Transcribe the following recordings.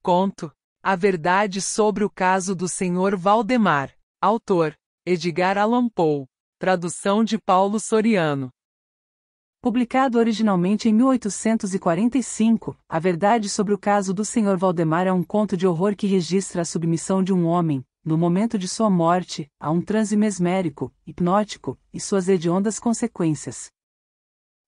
Conto: A Verdade sobre o Caso do Sr. Valdemar. Autor: Edgar Allan Poe. Tradução de Paulo Soriano. Publicado originalmente em 1845, A Verdade sobre o Caso do Sr. Valdemar é um conto de horror que registra a submissão de um homem, no momento de sua morte, a um transe mesmérico, hipnótico, e suas hediondas consequências.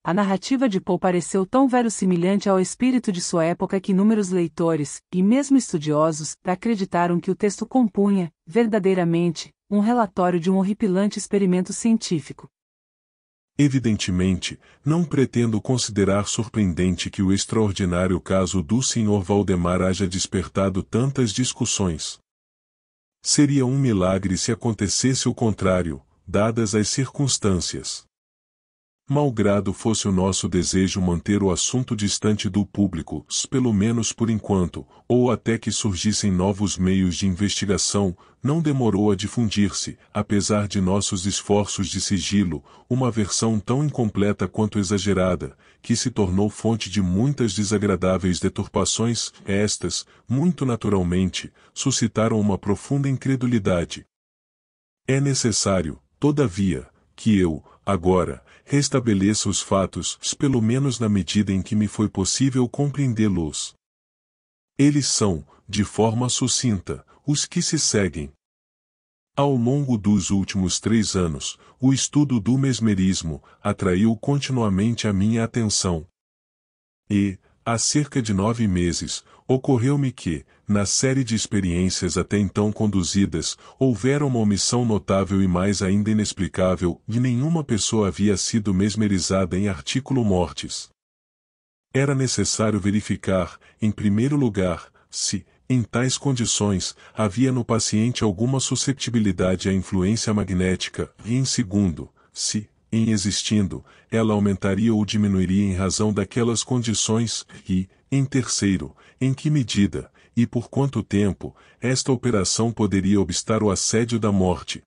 A narrativa de Poe pareceu tão verossimilhante ao espírito de sua época que inúmeros leitores, e mesmo estudiosos, acreditaram que o texto compunha, verdadeiramente, um relatório de um horripilante experimento científico. Evidentemente, não pretendo considerar surpreendente que o extraordinário caso do Sr. Valdemar haja despertado tantas discussões. Seria um milagre se acontecesse o contrário, dadas as circunstâncias. Malgrado fosse o nosso desejo manter o assunto distante do público, pelo menos por enquanto, ou até que surgissem novos meios de investigação, não demorou a difundir-se, apesar de nossos esforços de sigilo, uma versão tão incompleta quanto exagerada, que se tornou fonte de muitas desagradáveis deturpações. Estas, muito naturalmente, suscitaram uma profunda incredulidade. É necessário, todavia, que eu, agora, restabeleça os fatos, pelo menos na medida em que me foi possível compreendê-los. Eles são, de forma sucinta, os que se seguem. Ao longo dos últimos 3 anos, o estudo do mesmerismo atraiu continuamente a minha atenção. E, há cerca de 9 meses, ocorreu-me que, na série de experiências até então conduzidas, houvera uma omissão notável e mais ainda inexplicável, e nenhuma pessoa havia sido mesmerizada em artículo mortis. Era necessário verificar, em primeiro lugar, se, em tais condições, havia no paciente alguma susceptibilidade à influência magnética, e em segundo, se, em existindo, ela aumentaria ou diminuiria em razão daquelas condições, e, em terceiro, em que medida, e por quanto tempo, esta operação poderia obstar o assédio da morte.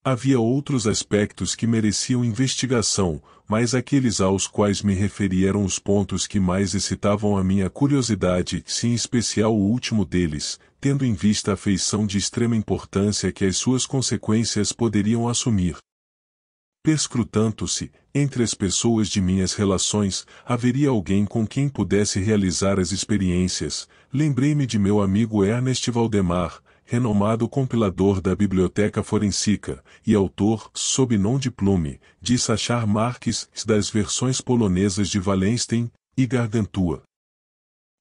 Havia outros aspectos que mereciam investigação, mas aqueles aos quais me referi eram os pontos que mais excitavam a minha curiosidade, em especial o último deles, tendo em vista a feição de extrema importância que as suas consequências poderiam assumir. Perscrutando-se, entre as pessoas de minhas relações, haveria alguém com quem pudesse realizar as experiências. Lembrei-me de meu amigo Ernest Valdemar, renomado compilador da Biblioteca Forensica, e autor, sob nom de Plume, de Sachar Marques, das versões polonesas de Wallenstein e Gargantua.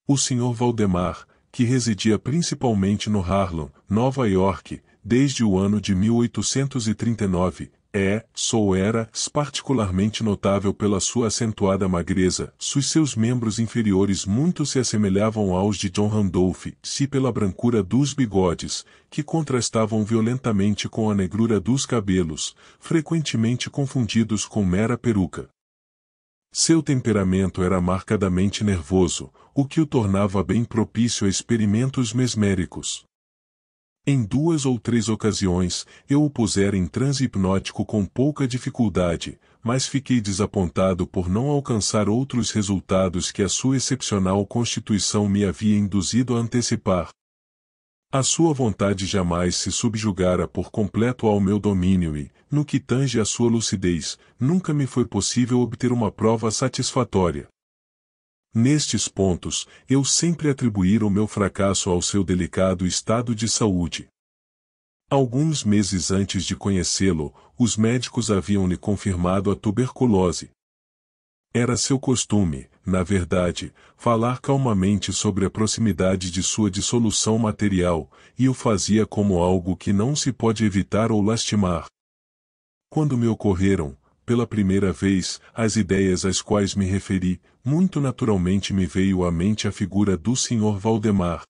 O Sr. Valdemar, que residia principalmente no Harlem, Nova York, desde o ano de 1839, era particularmente notável pela sua acentuada magreza, seus membros inferiores muito se assemelhavam aos de John Randolph, pela brancura dos bigodes, que contrastavam violentamente com a negrura dos cabelos, frequentemente confundidos com mera peruca. Seu temperamento era marcadamente nervoso, o que o tornava bem propício a experimentos mesméricos. Em 2 ou 3 ocasiões, eu o pusera em transe hipnótico com pouca dificuldade, mas fiquei desapontado por não alcançar outros resultados que a sua excepcional constituição me havia induzido a antecipar. A sua vontade jamais se subjugara por completo ao meu domínio e, no que tange à sua lucidez, nunca me foi possível obter uma prova satisfatória. Nestes pontos, eu sempre atribuíra o meu fracasso ao seu delicado estado de saúde. Alguns meses antes de conhecê-lo, os médicos haviam-lhe confirmado a tuberculose. Era seu costume, na verdade, falar calmamente sobre a proximidade de sua dissolução material, e o fazia como algo que não se pode evitar ou lastimar. Quando me ocorreram, pela primeira vez, as ideias às quais me referi, muito naturalmente me veio à mente a figura do Sr. Valdemar.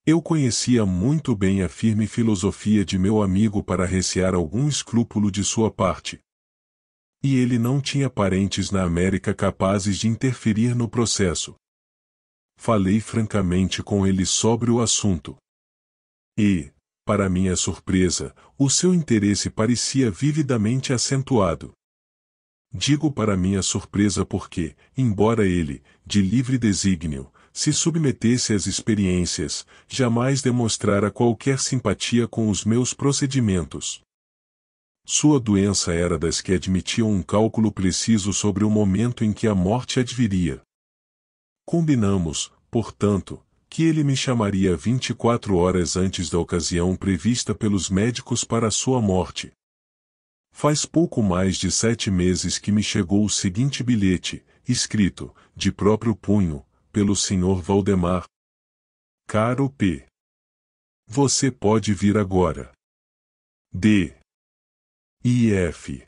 Eu conhecia muito bem a firme filosofia de meu amigo para recear algum escrúpulo de sua parte. E ele não tinha parentes na América capazes de interferir no processo. Falei francamente com ele sobre o assunto. E, para minha surpresa, o seu interesse parecia vividamente acentuado. Digo para minha surpresa porque, embora ele, de livre desígnio, se submetesse às experiências, jamais demonstrara qualquer simpatia com os meus procedimentos. Sua doença era das que admitiam um cálculo preciso sobre o momento em que a morte adviria. Combinamos, portanto, que ele me chamaria 24 horas antes da ocasião prevista pelos médicos para sua morte. Faz pouco mais de 7 meses que me chegou o seguinte bilhete, escrito, de próprio punho, pelo Sr. Valdemar. Caro P. Você pode vir agora. D. e F.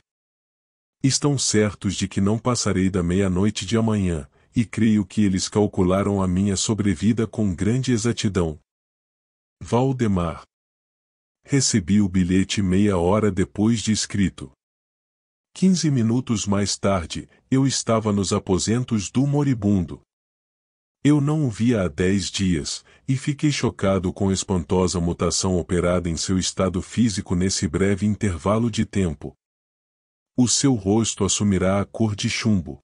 Estão certos de que não passarei da meia-noite de amanhã, e creio que eles calcularam a minha sobrevida com grande exatidão. Valdemar. Recebi o bilhete meia hora depois de escrito. 15 minutos mais tarde, eu estava nos aposentos do moribundo. Eu não o via há 10 dias, e fiquei chocado com a espantosa mutação operada em seu estado físico nesse breve intervalo de tempo. O seu rosto assumirá a cor de chumbo.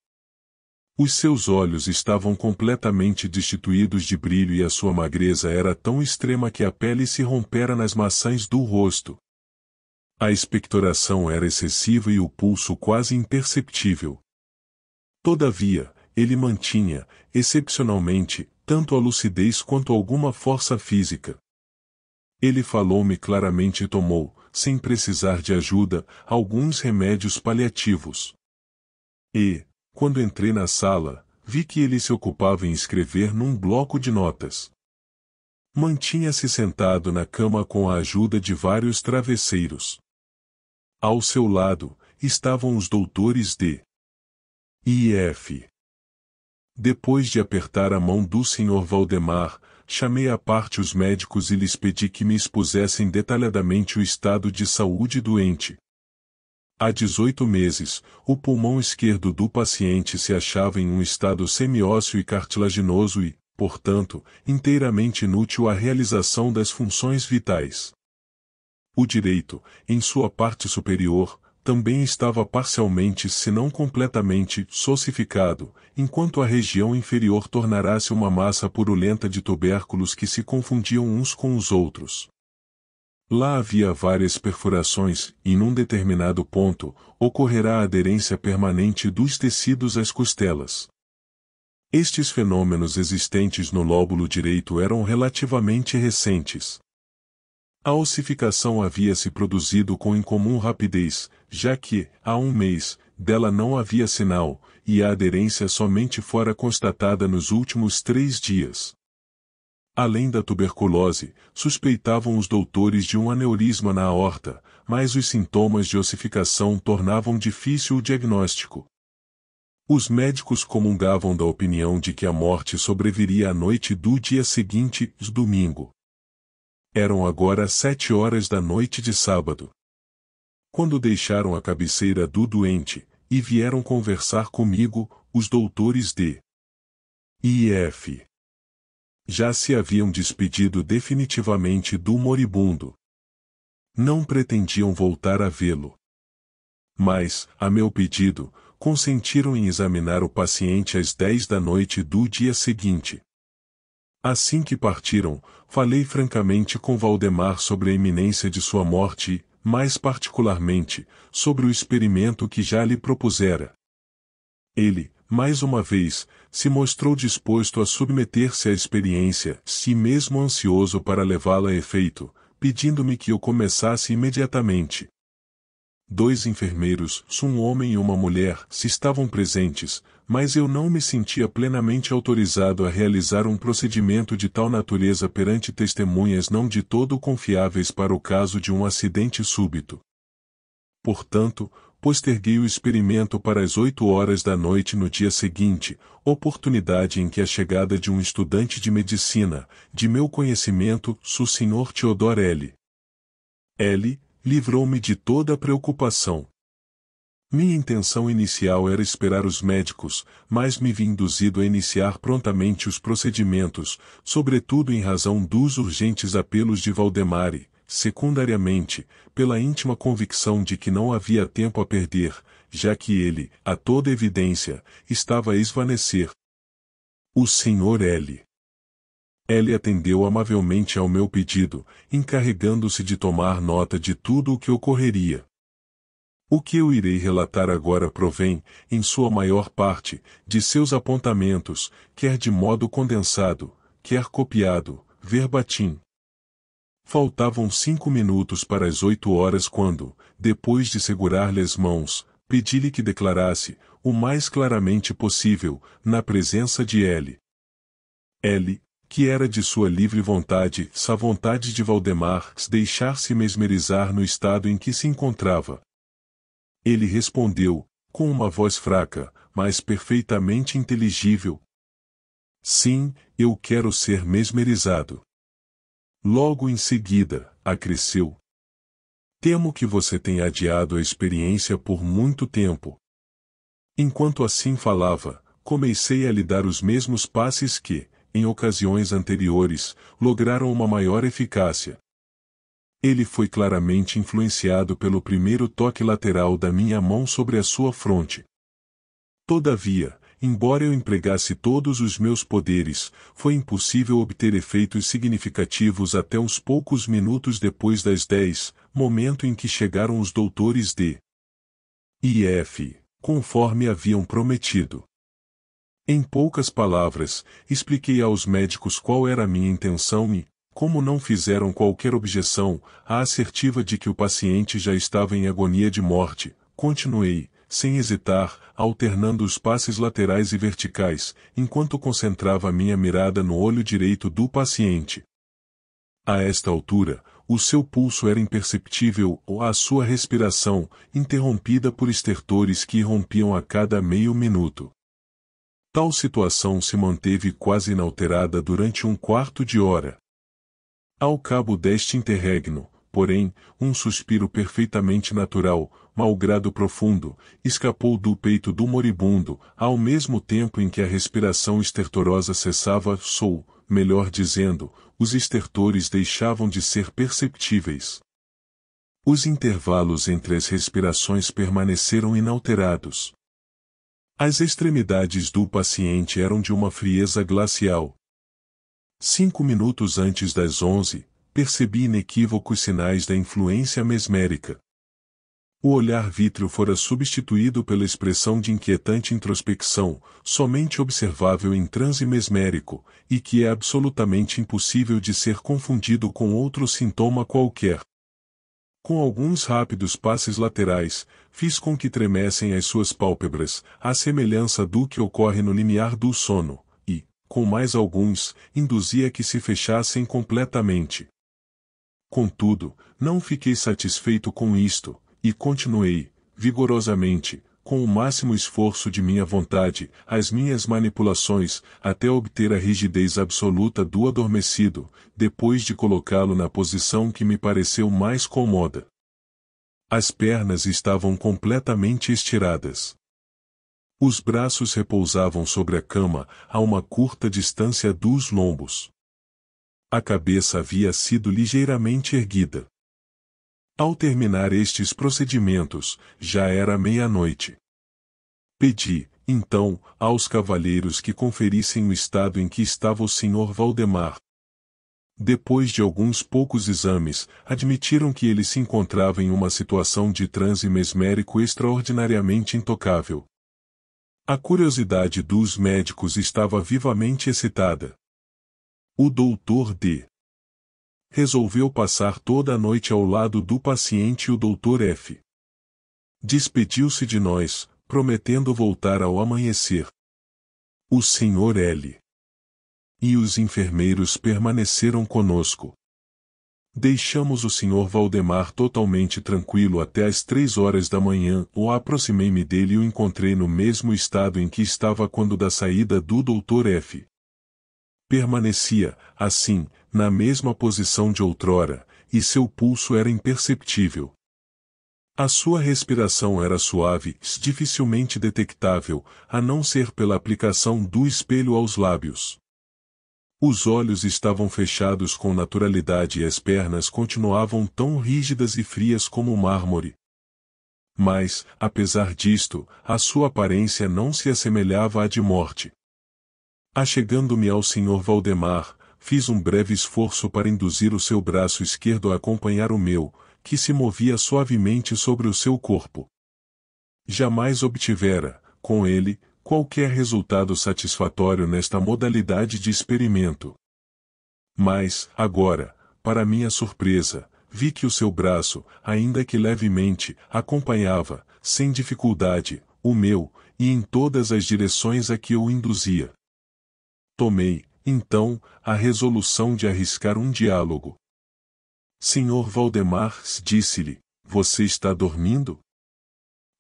Os seus olhos estavam completamente destituídos de brilho e a sua magreza era tão extrema que a pele se rompera nas maçãs do rosto. A expectoração era excessiva e o pulso quase imperceptível. Todavia, ele mantinha, excepcionalmente, tanto a lucidez quanto alguma força física. Ele falou-me claramente e tomou, sem precisar de ajuda, alguns remédios paliativos. E, quando entrei na sala, vi que ele se ocupava em escrever num bloco de notas. Mantinha-se sentado na cama com a ajuda de vários travesseiros. Ao seu lado, estavam os doutores D. e F. Depois de apertar a mão do Sr. Valdemar, chamei à parte os médicos e lhes pedi que me expusessem detalhadamente o estado de saúde doente. Há 18 meses, o pulmão esquerdo do paciente se achava em um estado semiósseo e cartilaginoso e, portanto, inteiramente inútil à realização das funções vitais. O direito, em sua parte superior, também estava parcialmente se não completamente ossificado, enquanto a região inferior tornara-se uma massa purulenta de tubérculos que se confundiam uns com os outros. Lá havia várias perfurações, e num determinado ponto, ocorrerá a aderência permanente dos tecidos às costelas. Estes fenômenos existentes no lóbulo direito eram relativamente recentes. A ossificação havia se produzido com incomum rapidez, já que, há 1 mês, dela não havia sinal, e a aderência somente fora constatada nos últimos 3 dias. Além da tuberculose, suspeitavam os doutores de um aneurisma na aorta, mas os sintomas de ossificação tornavam difícil o diagnóstico. Os médicos comungavam da opinião de que a morte sobreviria à noite do dia seguinte, domingo. Eram agora 7 horas da noite de sábado. Quando deixaram a cabeceira do doente, e vieram conversar comigo, os doutores D. e F. já se haviam despedido definitivamente do moribundo. Não pretendiam voltar a vê-lo. Mas, a meu pedido, consentiram em examinar o paciente às 10 da noite do dia seguinte. Assim que partiram, falei francamente com Valdemar sobre a iminência de sua morte e, mais particularmente, sobre o experimento que já lhe propusera. Ele, mais uma vez, se mostrou disposto a submeter-se à experiência, se mesmo ansioso para levá-la a efeito, pedindo-me que eu começasse imediatamente. 2 enfermeiros, um homem e uma mulher, se estavam presentes, mas eu não me sentia plenamente autorizado a realizar um procedimento de tal natureza perante testemunhas não de todo confiáveis para o caso de um acidente súbito. Portanto, posterguei o experimento para as 8 horas da noite no dia seguinte, oportunidade em que a chegada de um estudante de medicina, de meu conhecimento, o Sr. Theodore L., livrou-me de toda a preocupação. Minha intenção inicial era esperar os médicos, mas me vi induzido a iniciar prontamente os procedimentos, sobretudo em razão dos urgentes apelos de Valdemar e, secundariamente, pela íntima convicção de que não havia tempo a perder, já que ele, a toda evidência, estava a esvanecer. O Sr. L. Ele atendeu amavelmente ao meu pedido, encarregando-se de tomar nota de tudo o que ocorreria. O que eu irei relatar agora provém, em sua maior parte, de seus apontamentos, quer de modo condensado, quer copiado, verbatim. Faltavam 5 minutos para as 8 horas quando, depois de segurar-lhe as mãos, pedi-lhe que declarasse, o mais claramente possível, na presença de L. Que era de sua livre vontade, a vontade de Valdemar, deixar-se mesmerizar no estado em que se encontrava. Ele respondeu, com uma voz fraca, mas perfeitamente inteligível: sim, eu quero ser mesmerizado. Logo em seguida, acresceu: temo que você tenha adiado a experiência por muito tempo. Enquanto assim falava, comecei a lhe dar os mesmos passes que, em ocasiões anteriores, lograram uma maior eficácia. Ele foi claramente influenciado pelo primeiro toque lateral da minha mão sobre a sua fronte. Todavia, embora eu empregasse todos os meus poderes, foi impossível obter efeitos significativos até uns poucos minutos depois das 10, momento em que chegaram os doutores D. e F, conforme haviam prometido. Em poucas palavras, expliquei aos médicos qual era a minha intenção e, como não fizeram qualquer objeção, à assertiva de que o paciente já estava em agonia de morte, continuei, sem hesitar, alternando os passes laterais e verticais, enquanto concentrava minha mirada no olho direito do paciente. A esta altura, o seu pulso era imperceptível ou a sua respiração, interrompida por estertores que irrompiam a cada meio minuto. Tal situação se manteve quase inalterada durante um quarto de hora. Ao cabo deste interregno, porém, um suspiro perfeitamente natural, malgrado profundo, escapou do peito do moribundo, ao mesmo tempo em que a respiração estertorosa cessava, melhor dizendo, os estertores deixavam de ser perceptíveis. Os intervalos entre as respirações permaneceram inalterados. As extremidades do paciente eram de uma frieza glacial. 5 minutos antes das 11, percebi inequívocos sinais da influência mesmérica. O olhar vítreo fora substituído pela expressão de inquietante introspecção, somente observável em transe mesmérico, e que é absolutamente impossível de ser confundido com outro sintoma qualquer. Com alguns rápidos passes laterais, fiz com que tremessem as suas pálpebras, à semelhança do que ocorre no limiar do sono, e, com mais alguns, induzia que se fechassem completamente. Contudo, não fiquei satisfeito com isto, e continuei, vigorosamente, com o máximo esforço de minha vontade, as minhas manipulações, até obter a rigidez absoluta do adormecido, depois de colocá-lo na posição que me pareceu mais cômoda. As pernas estavam completamente estiradas. Os braços repousavam sobre a cama, a uma curta distância dos lombos. A cabeça havia sido ligeiramente erguida. Ao terminar estes procedimentos, já era meia-noite. Pedi, então, aos cavalheiros que conferissem o estado em que estava o Sr. Valdemar. Depois de alguns poucos exames, admitiram que ele se encontrava em uma situação de transe mesmérico extraordinariamente intocável. A curiosidade dos médicos estava vivamente excitada. O doutor D. resolveu passar toda a noite ao lado do paciente e o doutor F. despediu-se de nós, prometendo voltar ao amanhecer. O Sr. L. e os enfermeiros permaneceram conosco. Deixamos o Sr. Valdemar totalmente tranquilo até às 3 horas da manhã, ou aproximei-me dele e o encontrei no mesmo estado em que estava quando da saída do Dr. F. Permanecia, assim, na mesma posição de outrora, e seu pulso era imperceptível. A sua respiração era suave, dificilmente detectável, a não ser pela aplicação do espelho aos lábios. Os olhos estavam fechados com naturalidade e as pernas continuavam tão rígidas e frias como o mármore. Mas, apesar disto, a sua aparência não se assemelhava à de morte. Achegando-me ao Sr. Valdemar, fiz um breve esforço para induzir o seu braço esquerdo a acompanhar o meu, que se movia suavemente sobre o seu corpo. Jamais obtivera, com ele, qualquer resultado satisfatório nesta modalidade de experimento. Mas, agora, para minha surpresa, vi que o seu braço, ainda que levemente, acompanhava, sem dificuldade, o meu, e em todas as direções a que eu o induzia. Tomei, então, a resolução de arriscar um diálogo. Senhor Valdemar, disse-lhe, você está dormindo?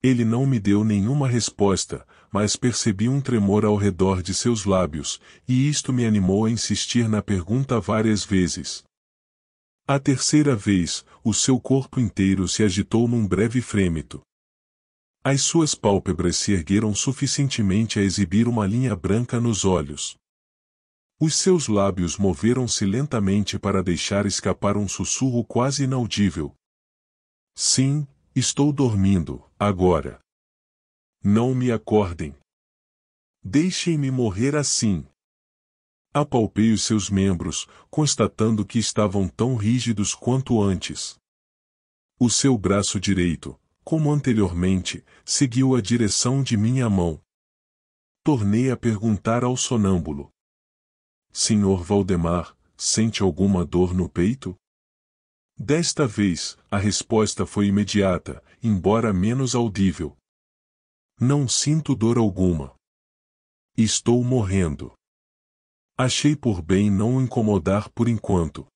Ele não me deu nenhuma resposta, mas percebi um tremor ao redor de seus lábios, e isto me animou a insistir na pergunta várias vezes. A terceira vez, o seu corpo inteiro se agitou num breve frêmito. As suas pálpebras se ergueram suficientemente a exibir uma linha branca nos olhos. Os seus lábios moveram-se lentamente para deixar escapar um sussurro quase inaudível. Sim, estou dormindo, agora. Não me acordem. Deixem-me morrer assim. Apalpei os seus membros, constatando que estavam tão rígidos quanto antes. O seu braço direito, como anteriormente, seguiu a direção de minha mão. Tornei a perguntar ao sonâmbulo. Senhor Valdemar, sente alguma dor no peito? Desta vez, a resposta foi imediata, embora menos audível. Não sinto dor alguma. Estou morrendo. Achei por bem não o incomodar por enquanto.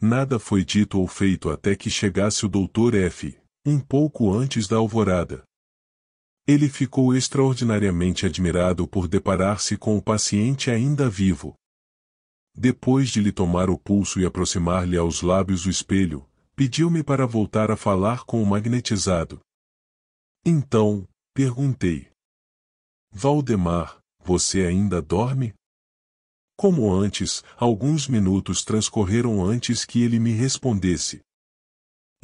Nada foi dito ou feito até que chegasse o Dr. F., um pouco antes da alvorada. Ele ficou extraordinariamente admirado por deparar-se com o paciente ainda vivo. Depois de lhe tomar o pulso e aproximar-lhe aos lábios o espelho, pediu-me para voltar a falar com o magnetizado. Então, perguntei. Valdemar, você ainda dorme? Como antes, alguns minutos transcorreram antes que ele me respondesse.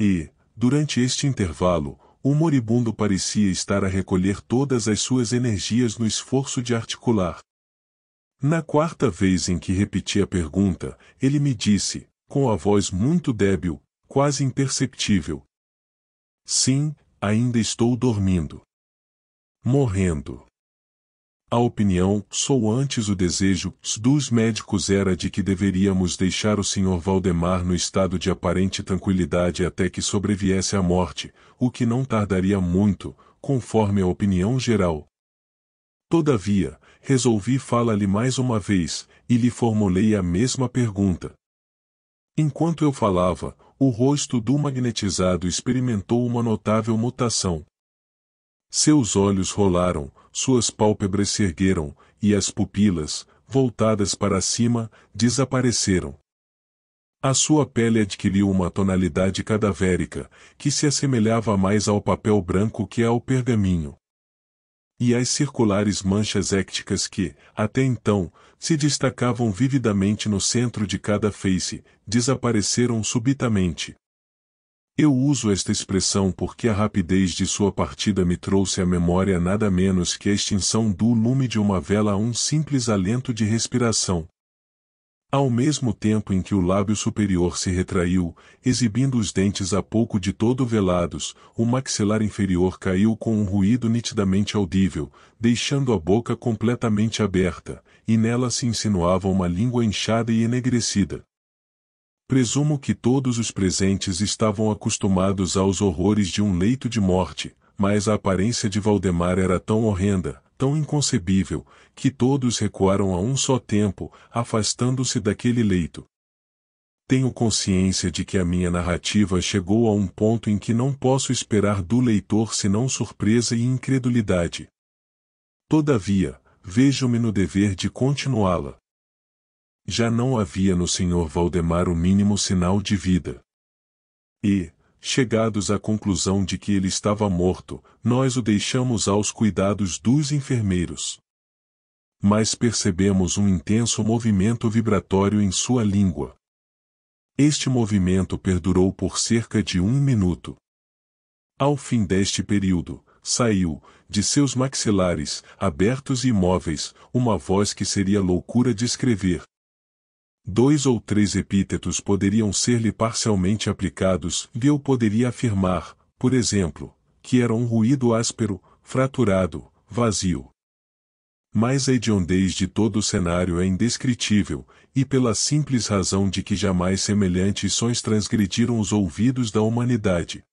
E, durante este intervalo, o moribundo parecia estar a recolher todas as suas energias no esforço de articular. Na quarta vez em que repeti a pergunta, ele me disse, com a voz muito débil, quase imperceptível. Sim, ainda estou dormindo. Morrendo. A opinião, sou antes o desejo, dos médicos era de que deveríamos deixar o Sr. Valdemar no estado de aparente tranquilidade até que sobreviesse a morte, o que não tardaria muito, conforme a opinião geral. Todavia, resolvi falar-lhe mais uma vez, e lhe formulei a mesma pergunta. Enquanto eu falava, o rosto do magnetizado experimentou uma notável mutação. Seus olhos rolaram, suas pálpebras se ergueram, e as pupilas, voltadas para cima, desapareceram. A sua pele adquiriu uma tonalidade cadavérica, que se assemelhava mais ao papel branco que ao pergaminho. E as circulares manchas écticas que, até então, se destacavam vividamente no centro de cada face, desapareceram subitamente. Eu uso esta expressão porque a rapidez de sua partida me trouxe à memória nada menos que a extinção do lume de uma vela a um simples alento de respiração. Ao mesmo tempo em que o lábio superior se retraiu, exibindo os dentes a pouco de todo velados, o maxilar inferior caiu com um ruído nitidamente audível, deixando a boca completamente aberta, e nela se insinuava uma língua inchada e enegrecida. Presumo que todos os presentes estavam acostumados aos horrores de um leito de morte, mas a aparência de Valdemar era tão horrenda, tão inconcebível, que todos recuaram a um só tempo, afastando-se daquele leito. Tenho consciência de que a minha narrativa chegou a um ponto em que não posso esperar do leitor senão surpresa e incredulidade. Todavia, vejo-me no dever de continuá-la. Já não havia no Sr. Valdemar o mínimo sinal de vida. E, chegados à conclusão de que ele estava morto, nós o deixamos aos cuidados dos enfermeiros. Mas percebemos um intenso movimento vibratório em sua língua. Este movimento perdurou por cerca de 1 minuto. Ao fim deste período, saiu, de seus maxilares, abertos e imóveis, uma voz que seria loucura descrever. 2 ou 3 epítetos poderiam ser-lhe parcialmente aplicados, e eu poderia afirmar, por exemplo, que era um ruído áspero, fraturado, vazio. Mas a hediondez de todo o cenário é indescritível, e pela simples razão de que jamais semelhantes sons transgrediram os ouvidos da humanidade.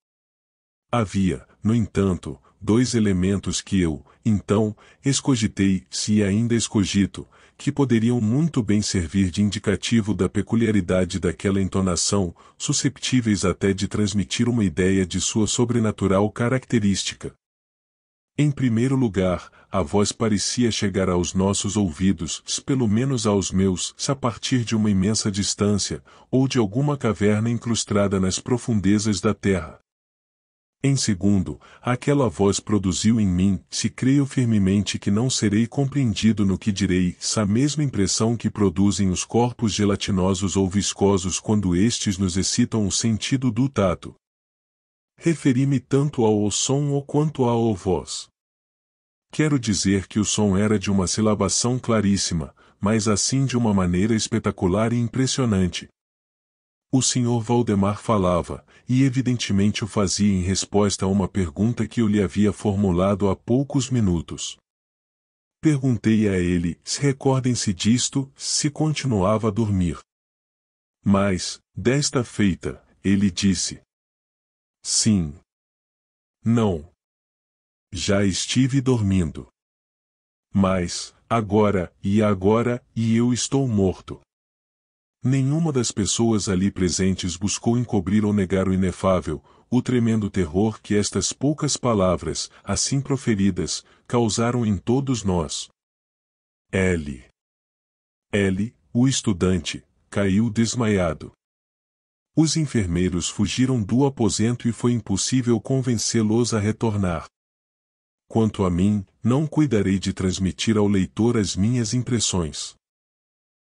Havia, no entanto, 2 elementos que eu, então, escogitei, se ainda escogito, que poderiam muito bem servir de indicativo da peculiaridade daquela entonação, susceptíveis até de transmitir uma ideia de sua sobrenatural característica. Em primeiro lugar, a voz parecia chegar aos nossos ouvidos, pelo menos aos meus, a partir de uma imensa distância, ou de alguma caverna incrustada nas profundezas da terra. Em segundo, aquela voz produziu em mim, se creio firmemente que não serei compreendido no que direi, a mesma impressão que produzem os corpos gelatinosos ou viscosos quando estes nos excitam o sentido do tato. Referi-me tanto ao som quanto à voz. Quero dizer que o som era de uma silabação claríssima, mas assim de uma maneira espetacular e impressionante. O Sr. Valdemar falava, e evidentemente o fazia em resposta a uma pergunta que eu lhe havia formulado há poucos minutos. Perguntei a ele, se recordem-se disto, se continuava a dormir. Mas, desta feita, ele disse: sim. Não. Já estive dormindo. Mas, agora, e eu estou morto. Nenhuma das pessoas ali presentes buscou encobrir ou negar o inefável, o tremendo terror que estas poucas palavras, assim proferidas, causaram em todos nós. L, o estudante, caiu desmaiado. Os enfermeiros fugiram do aposento e foi impossível convencê-los a retornar. Quanto a mim, não cuidarei de transmitir ao leitor as minhas impressões.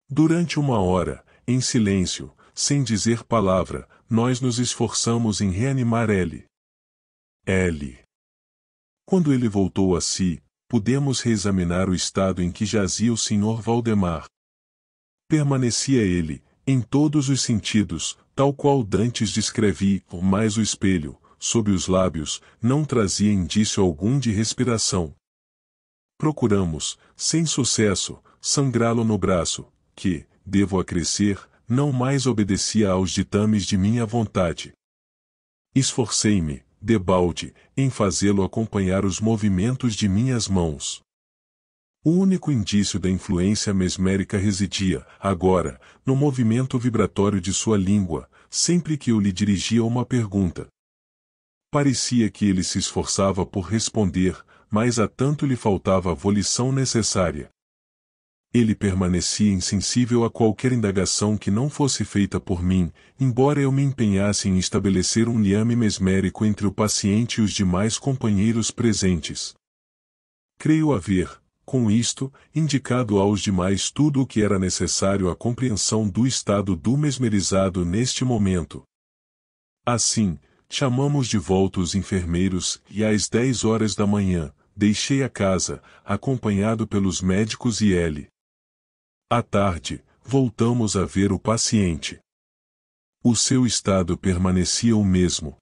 Durante 1 hora, em silêncio, sem dizer palavra, nós nos esforçamos em reanimar L. Quando ele voltou a si, pudemos reexaminar o estado em que jazia o Sr. Valdemar. Permanecia ele, em todos os sentidos, tal qual dantes descrevi, mas o espelho, sob os lábios, não trazia indício algum de respiração. Procuramos, sem sucesso, sangrá-lo no braço, que, devo acrescer, não mais obedecia aos ditames de minha vontade. Esforcei-me, debalde, em fazê-lo acompanhar os movimentos de minhas mãos. O único indício da influência mesmérica residia, agora, no movimento vibratório de sua língua, sempre que eu lhe dirigia uma pergunta. Parecia que ele se esforçava por responder, mas a tanto lhe faltava a volição necessária. Ele permanecia insensível a qualquer indagação que não fosse feita por mim, embora eu me empenhasse em estabelecer um liame mesmérico entre o paciente e os demais companheiros presentes. Creio haver, com isto, indicado aos demais tudo o que era necessário à compreensão do estado do mesmerizado neste momento. Assim, chamamos de volta os enfermeiros e às 10 horas da manhã, deixei a casa, acompanhado pelos médicos e L. À tarde, voltamos a ver o paciente. O seu estado permanecia o mesmo.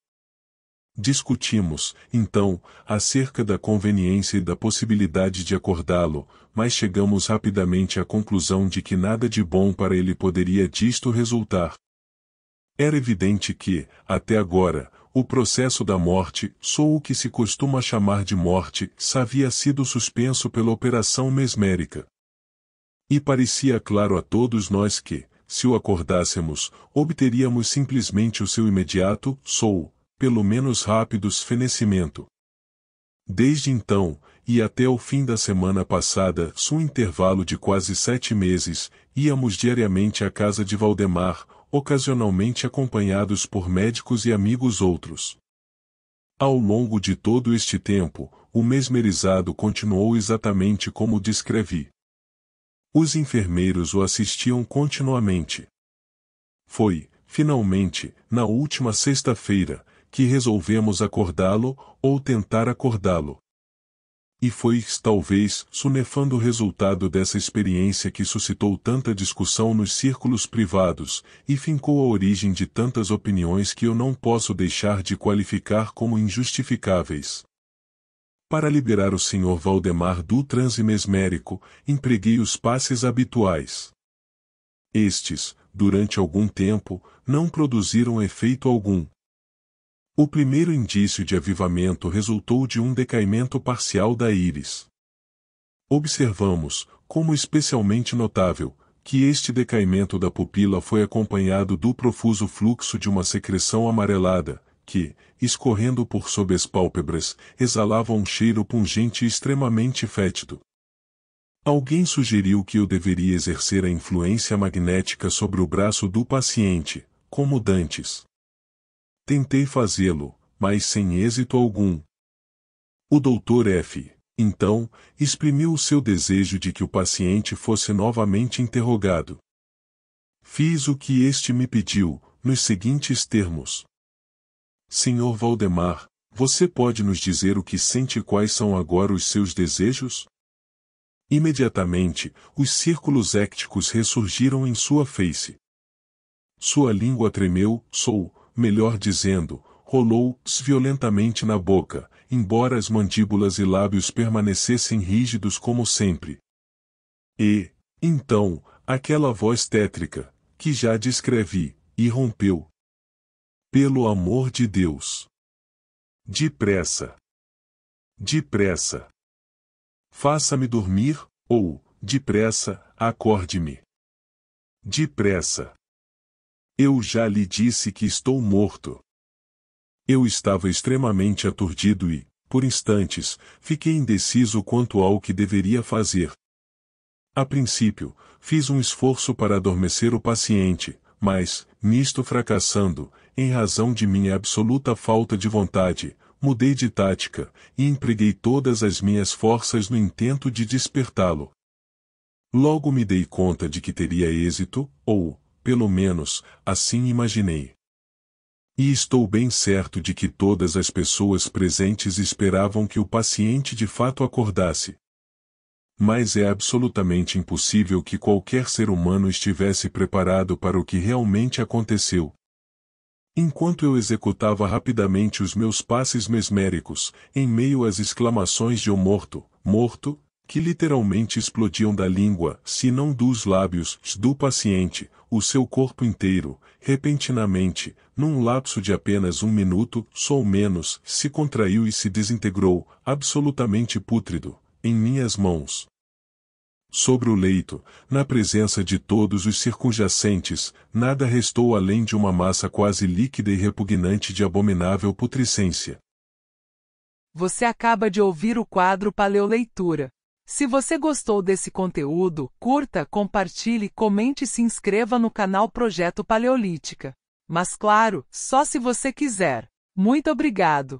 Discutimos, então, acerca da conveniência e da possibilidade de acordá-lo, mas chegamos rapidamente à conclusão de que nada de bom para ele poderia disto resultar. Era evidente que, até agora, o processo da morte, só o que se costuma chamar de morte, havia sido suspenso pela operação mesmérica. E parecia claro a todos nós que, se o acordássemos, obteríamos simplesmente o seu imediato, pelo menos rápido fenecimento. Desde então, e até o fim da semana passada, um intervalo de quase 7 meses, íamos diariamente à casa de Valdemar, ocasionalmente acompanhados por médicos e amigos outros. Ao longo de todo este tempo, o mesmerizado continuou exatamente como descrevi. Os enfermeiros o assistiam continuamente. Foi, finalmente, na última sexta-feira, que resolvemos acordá-lo, ou tentar acordá-lo. E foi, talvez, o nefando resultado dessa experiência que suscitou tanta discussão nos círculos privados, e fincou a origem de tantas opiniões que eu não posso deixar de qualificar como injustificáveis. Para liberar o Sr. Valdemar do transe mesmérico, empreguei os passes habituais. Estes, durante algum tempo, não produziram efeito algum. O primeiro indício de avivamento resultou de um decaimento parcial da íris. Observamos, como especialmente notável, que este decaimento da pupila foi acompanhado do profuso fluxo de uma secreção amarelada, que, escorrendo por sob as pálpebras, exalava um cheiro pungente e extremamente fétido. Alguém sugeriu que eu deveria exercer a influência magnética sobre o braço do paciente, como dantes. Tentei fazê-lo, mas sem êxito algum. O Dr. F., então, exprimiu o seu desejo de que o paciente fosse novamente interrogado. Fiz o que este me pediu, nos seguintes termos: Sr. Valdemar, você pode nos dizer o que sente e quais são agora os seus desejos? Imediatamente, os círculos écticos ressurgiram em sua face. Sua língua tremeu, melhor dizendo, rolou-se violentamente na boca, embora as mandíbulas e lábios permanecessem rígidos como sempre. E, então, aquela voz tétrica, que já descrevi, irrompeu. Pelo amor de Deus! Depressa! Depressa! Faça-me dormir, ou, depressa, acorde-me. Depressa! Eu já lhe disse que estou morto. Eu estava extremamente aturdido e, por instantes, fiquei indeciso quanto ao que deveria fazer. A princípio, fiz um esforço para adormecer o paciente, mas, nisto fracassando, em razão de minha absoluta falta de vontade, mudei de tática, e empreguei todas as minhas forças no intento de despertá-lo. Logo me dei conta de que teria êxito, ou, pelo menos, assim imaginei. E estou bem certo de que todas as pessoas presentes esperavam que o paciente de fato acordasse. Mas é absolutamente impossível que qualquer ser humano estivesse preparado para o que realmente aconteceu. Enquanto eu executava rapidamente os meus passes mesméricos, em meio às exclamações de "o morto, morto", que literalmente explodiam da língua, se não dos lábios, do paciente, o seu corpo inteiro, repentinamente, num lapso de apenas 1 minuto, ou menos, se contraiu e se desintegrou, absolutamente pútrido, em minhas mãos. Sobre o leito, na presença de todos os circunjacentes, nada restou além de uma massa quase líquida e repugnante de abominável putrescência. Você acaba de ouvir o quadro Paleoleitura. Se você gostou desse conteúdo, curta, compartilhe, comente e se inscreva no canal Projeto Paleolítica. Mas claro, só se você quiser. Muito obrigado!